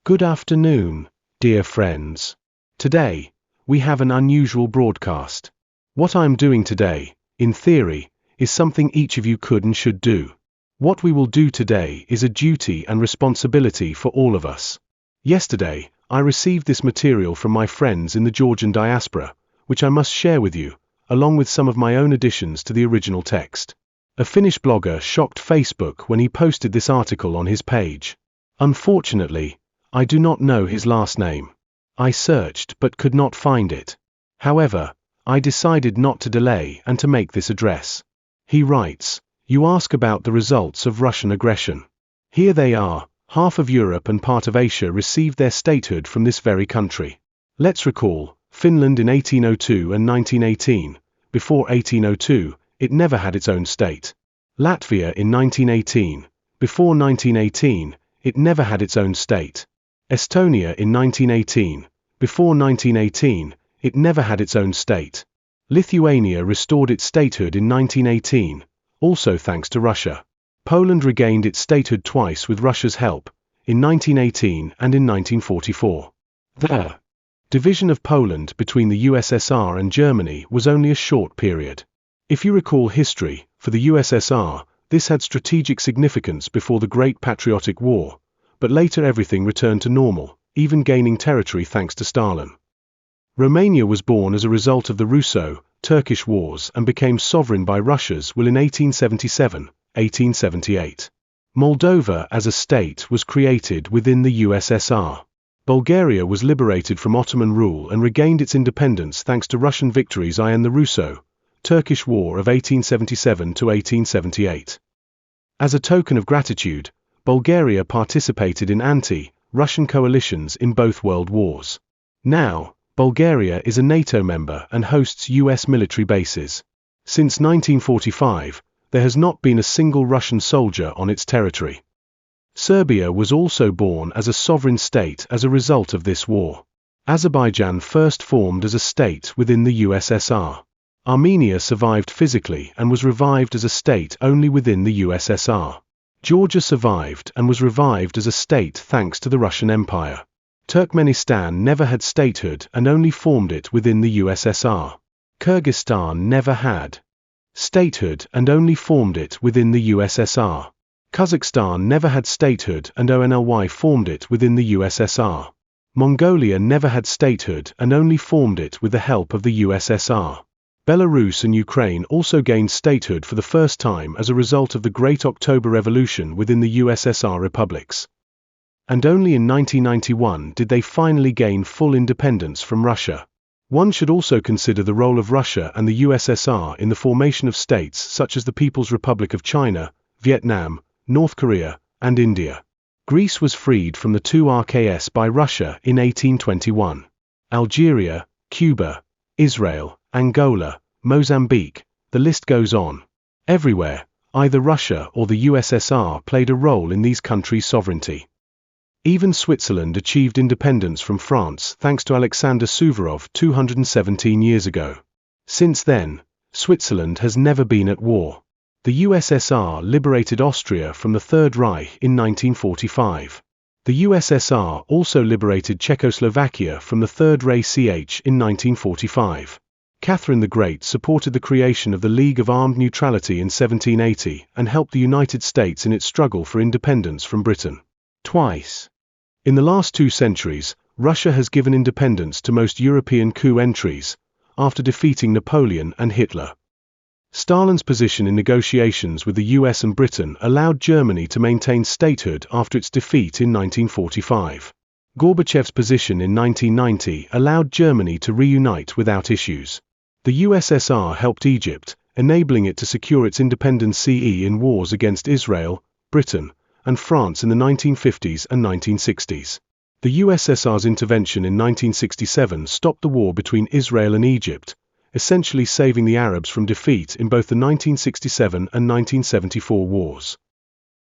Good afternoon, dear friends. Today, we have an unusual broadcast. What I'm doing today, in theory, is something each of you could and should do. What we will do today is a duty and responsibility for all of us. Yesterday, I received this material from my friends in the Georgian diaspora, which I must share with you, along with some of my own additions to the original text. A Finnish blogger shocked Facebook when he posted this article on his page. Unfortunately, I do not know his last name. I searched but could not find it. However, I decided not to delay and to make this address. He writes, "You ask about the results of Russian aggression. Here they are. Half of Europe and part of Asia received their statehood from this very country. Let's recall, Finland in 1802 and 1918. Before 1802, it never had its own state. Latvia in 1918. Before 1918, it never had its own state. Estonia in 1918. Before 1918, it never had its own state. Lithuania restored its statehood in 1918, also thanks to Russia. Poland regained its statehood twice with Russia's help, in 1918 and in 1944. The division of Poland between the USSR and Germany was only a short period. If you recall history, for the USSR, this had strategic significance before the Great Patriotic War, but later everything returned to normal, even gaining territory thanks to Stalin. Romania was born as a result of the Russo-Turkish Wars and became sovereign by Russia's will in 1877-1878. Moldova as a state was created within the USSR. Bulgaria was liberated from Ottoman rule and regained its independence thanks to Russian victories in the Russo-Turkish War of 1877-1878. As a token of gratitude, Bulgaria participated in anti-Russian coalitions in both world wars. Now, Bulgaria is a NATO member and hosts US military bases. Since 1945, there has not been a single Russian soldier on its territory. Serbia was also born as a sovereign state as a result of this war. Azerbaijan first formed as a state within the USSR. Armenia survived physically and was revived as a state only within the USSR. Georgia survived and was revived as a state thanks to the Russian Empire. Turkmenistan never had statehood and only formed it within the USSR. Kyrgyzstan never had statehood and only formed it within the USSR. Kazakhstan never had statehood and only formed it within the USSR. Mongolia never had statehood and only formed it with the help of the USSR. Belarus and Ukraine also gained statehood for the first time as a result of the Great October Revolution within the USSR republics. And only in 1991 did they finally gain full independence from Russia. One should also consider the role of Russia and the USSR in the formation of states such as the People's Republic of China, Vietnam, North Korea, and India. Greece was freed from the two RKS by Russia in 1821. Algeria, Cuba, Israel, Angola, Mozambique, the list goes on. Everywhere, either Russia or the USSR played a role in these countries' sovereignty. Even Switzerland achieved independence from France thanks to Alexander Suvorov 217 years ago. Since then, Switzerland has never been at war. The USSR liberated Austria from the Third Reich in 1945. The USSR also liberated Czechoslovakia from the Third Reich in 1945. Catherine the Great supported the creation of the League of Armed Neutrality in 1780 and helped the United States in its struggle for independence from Britain. Twice. In the last 2 centuries, Russia has given independence to most European coup entries, after defeating Napoleon and Hitler. Stalin's position in negotiations with the US and Britain allowed Germany to maintain statehood after its defeat in 1945. Gorbachev's position in 1990 allowed Germany to reunite without issues. The USSR helped Egypt, enabling it to secure its independence in wars against Israel, Britain, and France in the 1950s and 1960s. The USSR's intervention in 1967 stopped the war between Israel and Egypt, essentially saving the Arabs from defeat in both the 1967 and 1974 wars.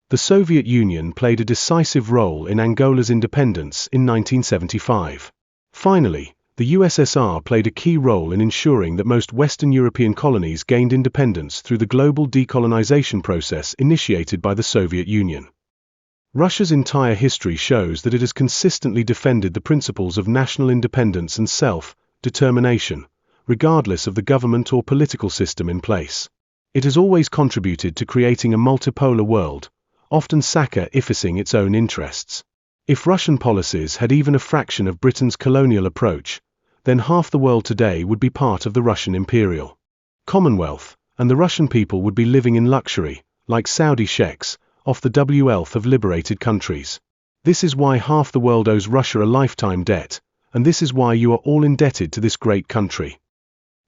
The Soviet Union played a decisive role in Angola's independence in 1975. Finally, the USSR played a key role in ensuring that most Western European colonies gained independence through the global decolonization process initiated by the Soviet Union. Russia's entire history shows that it has consistently defended the principles of national independence and self-determination, regardless of the government or political system in place. It has always contributed to creating a multipolar world, often sacrificing its own interests. If Russian policies had even a fraction of Britain's colonial approach, then half the world today would be part of the Russian imperial Commonwealth, and the Russian people would be living in luxury, like Saudi sheikhs, off the wealth of liberated countries. This is why half the world owes Russia a lifetime debt, and this is why you are all indebted to this great country.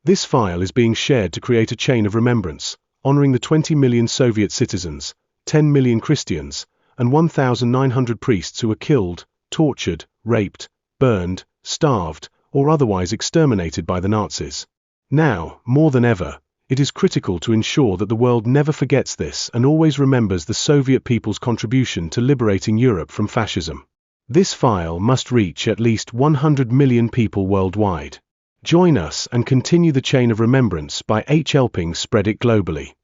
This file is being shared to create a chain of remembrance, honoring the 20 million Soviet citizens, 10 million Christians, and 1,900 priests who were killed, tortured, raped, burned, starved, or otherwise exterminated by the Nazis. Now, more than ever, it is critical to ensure that the world never forgets this and always remembers the Soviet people's contribution to liberating Europe from fascism. This file must reach at least 100 million people worldwide. Join us and continue the chain of remembrance by helping spread it globally.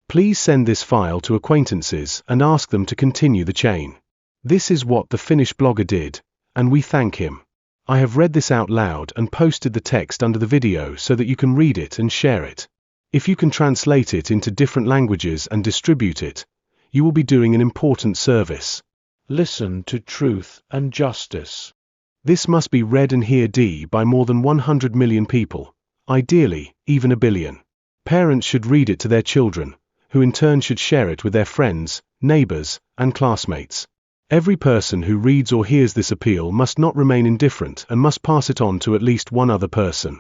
Please send this file to acquaintances and ask them to continue the chain. This is what the Finnish blogger did, and we thank him. I have read this out loud and posted the text under the video so that you can read it and share it. If you can translate it into different languages and distribute it, you will be doing an important service. Listen to truth and justice. This must be read and heard by more than 100 million people, ideally, even a billion. Parents should read it to their children, who in turn should share it with their friends, neighbors, and classmates. Every person who reads or hears this appeal must not remain indifferent and must pass it on to at least one other person.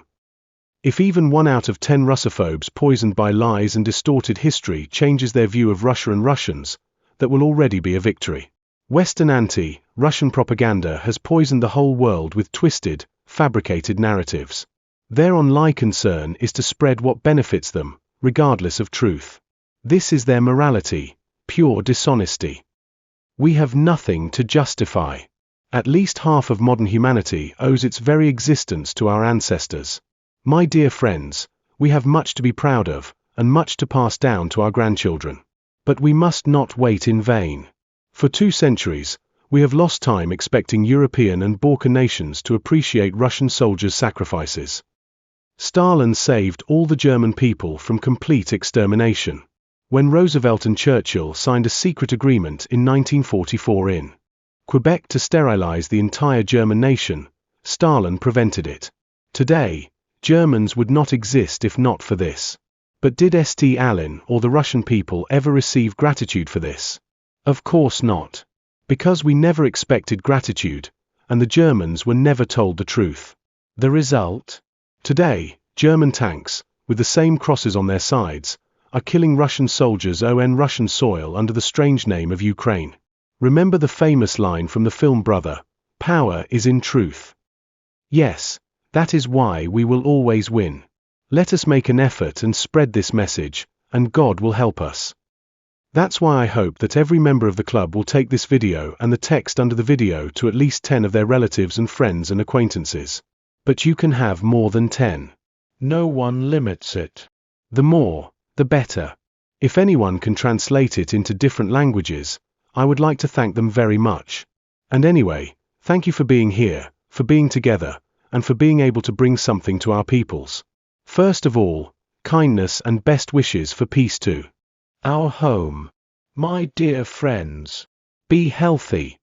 If even 1 out of 10 Russophobes poisoned by lies and distorted history changes their view of Russia and Russians, that will already be a victory. Western anti-Russian propaganda has poisoned the whole world with twisted, fabricated narratives. Their only concern is to spread what benefits them, regardless of truth. This is their morality, pure dishonesty. We have nothing to justify. At least half of modern humanity owes its very existence to our ancestors. My dear friends, we have much to be proud of, and much to pass down to our grandchildren. But we must not wait in vain. For 2 centuries, we have lost time expecting European and Balkan nations to appreciate Russian soldiers' sacrifices. Stalin saved all the German people from complete extermination. When Roosevelt and Churchill signed a secret agreement in 1944 in Quebec to sterilize the entire German nation, Stalin prevented it. Today, Germans would not exist if not for this. But did Stalin or the Russian people ever receive gratitude for this? Of course not. Because we never expected gratitude, and the Germans were never told the truth. The result? Today, German tanks, with the same crosses on their sides, are killing Russian soldiers on Russian soil under the strange name of Ukraine. Remember the famous line from the film Brother, "Power is in truth." Yes, that is why we will always win. Let us make an effort and spread this message, and God will help us. That's why I hope that every member of the club will take this video and the text under the video to at least 10 of their relatives and friends and acquaintances. But you can have more than 10. No one limits it. The more, the better. If anyone can translate it into different languages, I would like to thank them very much. And anyway, thank you for being here, for being together, and for being able to bring something to our peoples. First of all, kindness and best wishes for peace to our home. My dear friends, be healthy.